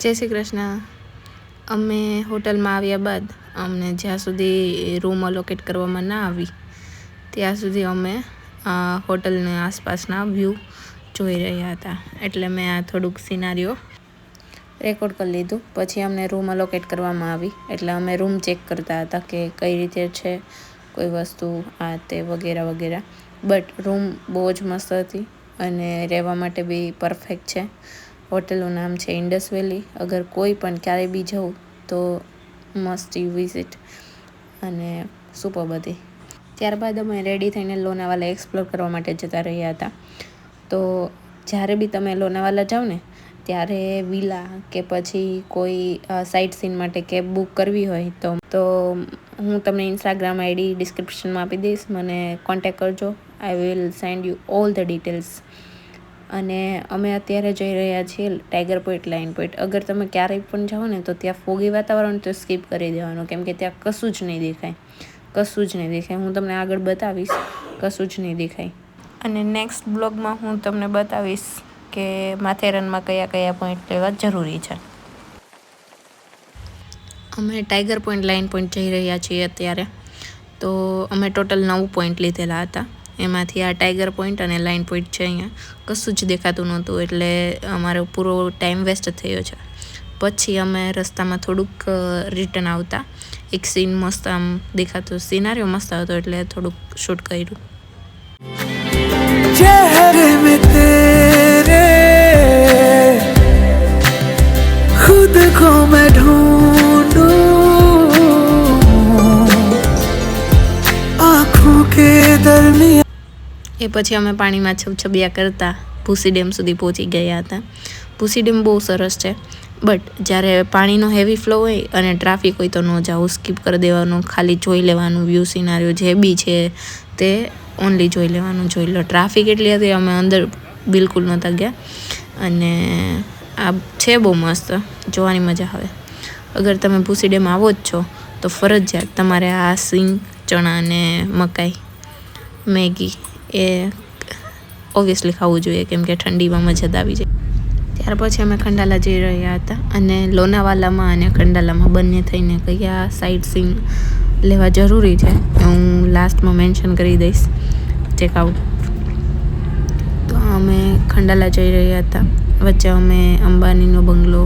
જય શ્રી કૃષ્ણ। અમે હોટલમાં આવ્યા બાદ અમને જ્યાં સુધી રૂમ અલોકેટ કરવામાં ના આવી ત્યાં સુધી અમે હોટલની આસપાસના વ્યૂ જોઈ રહ્યા હતા। એટલે મેં આ થોડુંક સિનારીઓ રેકોર્ડ કરી લીધું। પછી અમને રૂમ અલોકેટ કરવામાં આવી એટલે અમે રૂમ ચેક કરતા હતા કે કઈ રીતે છે, કોઈ વસ્તુ આ તે વગેરે વગેરે। બટ રૂમ બહુ જ મસ્ત હતી અને રહેવા માટે બી પરફેક્ટ છે। હોટલનું નામ છે ઇન્ડસ વેલી। અગર કોઈ પણ ક્યારેય બી જવું તો મસ્ટ યુ વિઝિટ અને સુપર્બ હતી। ત્યારબાદ અમે રેડી થઈને લોનાવાલા એક્સપ્લોર કરવા માટે જતા રહ્યા હતા। તો જ્યારે બી તમે લોનાવાલા જાઓ ને ત્યારે વિલા કે પછી કોઈ સાઇટ સીન માટે કેબ બુક કરવી હોય તો હું તમને ઇન્સ્ટાગ્રામ આઈડી ડિસ્ક્રિપ્શનમાં આપી દઈશ, મને કોન્ટેક્ટ કરજો। I will send you all the details. અને અમે અત્યારે જઈ રહ્યા છીએ ટાઈગર પોઈન્ટ, લાઇન પોઈન્ટ। અગર તમે ક્યારેય પણ જાઓ ને તો ત્યાં ફોગી વાતાવરણ તો સ્કીપ કરી દેવાનું, કેમ કે ત્યાં કશું જ નહીં દેખાય, કશું જ નહીં દેખાય। હું તમને આગળ બતાવીશ, કશું જ નહીં દેખાય। અને નેક્સ્ટ બ્લોગમાં હું તમને બતાવીશ કે માથેરનમાં કયા કયા પોઈન્ટ લેવા જરૂરી છે। અમે ટાઈગર પોઈન્ટ, લાઇન પોઈન્ટ જઈ રહ્યા છીએ અત્યારે। તો અમે ટોટલ 9 પોઈન્ટ લીધેલા હતા, એમાંથી આ ટાઈગર પોઈન્ટ અને લાઇન પોઈન્ટ છે। અહીંયા કશું જ દેખાતું નહોતું એટલે અમારો પૂરો ટાઈમ વેસ્ટ થયો છે। પછી અમે રસ્તામાં થોડુંક રિટર્ન આવતા એક સીન મસ્ત આમ દેખાતો, સિનારીઓ મસ્ત હતો એટલે થોડુંક શૂટ કર્યું। ચહેરે મેં તેરે ખુદ કો મેં ઢૂંઢું, આંખોं के दरमियां। એ પછી અમે પાણીમાં છબછબિયા કરતા ભૂસી ડેમ સુધી પહોંચી ગયા હતા। ભૂસી ડેમ બહુ સરસ છે, બટ જ્યારે પાણીનો હેવી ફ્લો હોય અને ટ્રાફિક હોય તો ન જાઓ, સ્કીપ કરી દેવાનું, ખાલી જોઈ લેવાનું વ્યૂ સિનારીઓ જે બી છે તે ઓનલી જોઈ લેવાનું, જોઈ લો। ટ્રાફિક એટલી હતી અમે અંદર બિલકુલ નહોતા ગયા। અને આ છે બહુ મસ્ત, જોવાની મજા આવે। અગર તમે ભૂસી ડેમ આવો જ છો તો ફરજિયાત તમારે આ સિંગ, ચણા અને મકાઈ, મેગી એ ઓબ્વિયસલી ખાવું જોઈએ, કેમ કે ઠંડીમાં મજા આવી જાય। ત્યાર પછી અમે ખંડાલા જઈ રહ્યા હતા અને લોનાવાલામાં અને ખંડાલામાં બંને થઈને કયા સાઇટ સીન લેવા જરૂરી છે હું લાસ્ટમાં મેન્શન કરી દઈશ, ચેકઆઉટ। તો અમે ખંડાલા જઈ રહ્યા હતા, વચ્ચે અમે અંબાણીનો બંગલો,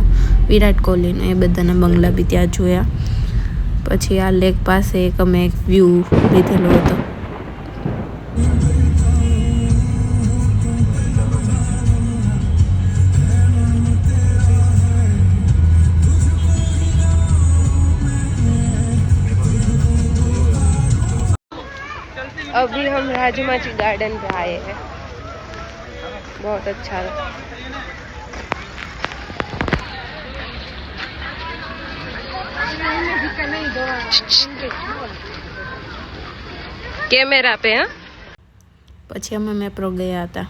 વિરાટ કોહલીનો, એ બધાના બંગલા બી ત્યાં જોયા। પછી આ લેક પાસે અમે એક વ્યૂ લીધેલો હતો। अभी हम राजमाची गार्डन पे आए हैं, बहुत अच्छा। कैमरा पे। हाँ, પછી અમે મેપ્રો ગયા હતા।